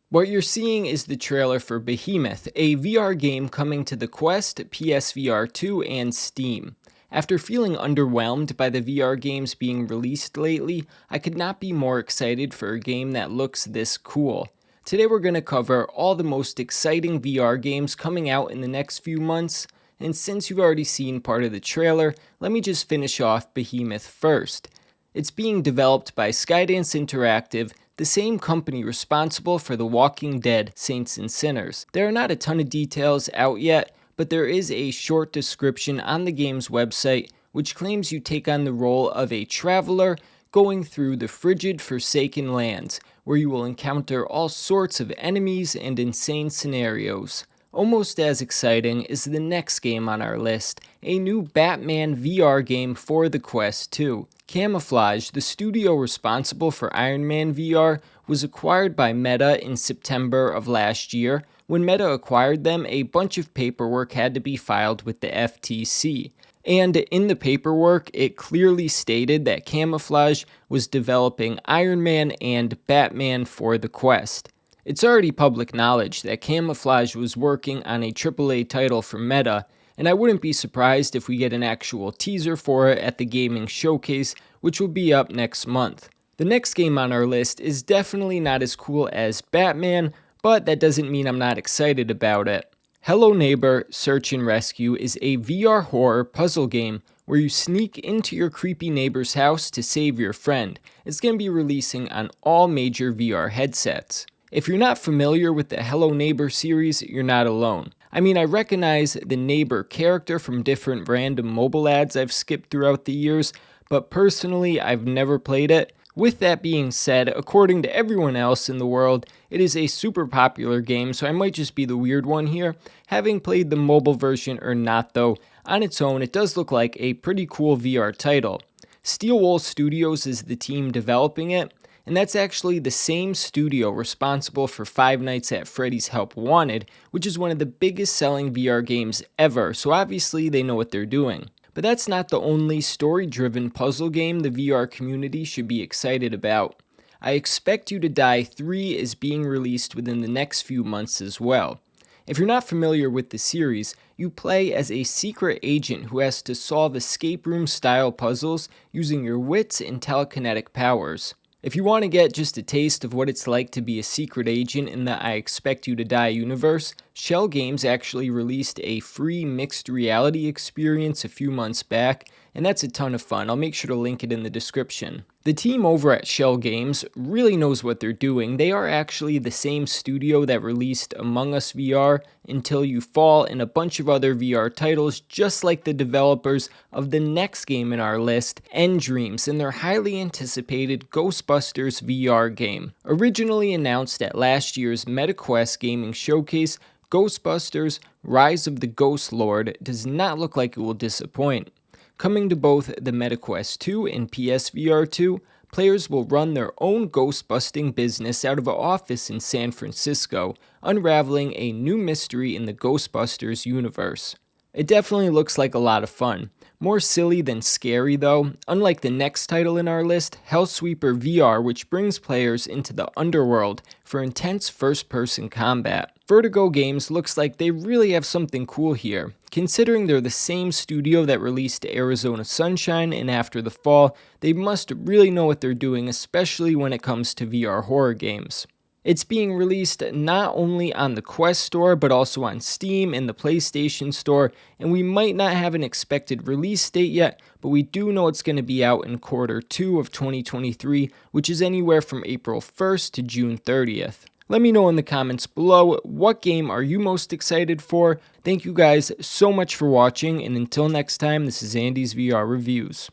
What you're seeing is the trailer for Behemoth, a VR game coming to the Quest, PSVR 2, and Steam. After feeling underwhelmed by the VR games being released lately, I could not be more excited for a game that looks this cool. Today we're going to cover all the most exciting VR games coming out in the next few months, and since you've already seen part of the trailer, let me just finish off Behemoth first. It's being developed by Skydance Interactive, the same company responsible for The Walking Dead, Saints and Sinners. There are not a ton of details out yet, but there is a short description on the game's website which claims you take on the role of a traveler going through the frigid, forsaken lands, where you will encounter all sorts of enemies and insane scenarios. Almost as exciting is the next game on our list, a new Batman VR game for the Quest 2. Camouflage, the studio responsible for Iron Man VR, was acquired by Meta in September of last year. When Meta acquired them, a bunch of paperwork had to be filed with the FTC. And in the paperwork, it clearly stated that Camouflage was developing Iron Man and Batman for the Quest. It's already public knowledge that Camouflage was working on a AAA title for Meta, and I wouldn't be surprised if we get an actual teaser for it at the gaming showcase, which will be up next month. The next game on our list is definitely not as cool as Batman, but that doesn't mean I'm not excited about it. Hello Neighbor Search and Rescue is a VR horror puzzle game where you sneak into your creepy neighbor's house to save your friend. It's going to be releasing on all major VR headsets. If you're not familiar with the Hello Neighbor series, you're not alone. I mean, I recognize the neighbor character from different random mobile ads I've skipped throughout the years, but personally, I've never played it. With that being said, according to everyone else in the world, it is a super popular game, so I might just be the weird one here. Having played the mobile version or not though, on its own, it does look like a pretty cool VR title. Steel Wool Studios is the team developing it, and that's actually the same studio responsible for Five Nights at Freddy's Help Wanted, which is one of the biggest selling VR games ever, so obviously they know what they're doing. But that's not the only story-driven puzzle game the VR community should be excited about. I Expect You to Die 3 is being released within the next few months as well. If you're not familiar with the series, you play as a secret agent who has to solve escape room-style puzzles using your wits and telekinetic powers. If you want to get just a taste of what it's like to be a secret agent in the I Expect You to Die universe, Shell Games actually released a free mixed reality experience a few months back, and that's a ton of fun. I'll make sure to link it in the description. The team over at Shell Games really knows what they're doing. They are actually the same studio that released Among Us VR, Until You Fall, and a bunch of other VR titles, just like the developers of the next game in our list, Dreams, and their highly anticipated Ghostbusters VR game. Originally announced at last year's MetaQuest gaming showcase, Ghostbusters Rise of the Ghost Lord does not look like it will disappoint. Coming to both the MetaQuest 2 and PSVR 2, players will run their own ghost-busting business out of an office in San Francisco, unraveling a new mystery in the Ghostbusters universe. It definitely looks like a lot of fun. More silly than scary though, unlike the next title in our list, Hellsweeper VR, which brings players into the underworld for intense first-person combat. Vertigo Games looks like they really have something cool here. Considering they're the same studio that released Arizona Sunshine and After the Fall, they must really know what they're doing, especially when it comes to VR horror games. It's being released not only on the Quest store, but also on Steam and the PlayStation store, and we might not have an expected release date yet, but we do know it's going to be out in Q2 of 2023, which is anywhere from April 1st to June 30th. Let me know in the comments below, what game are you most excited for? Thank you guys so much for watching, and until next time, this is Andy's VR Reviews.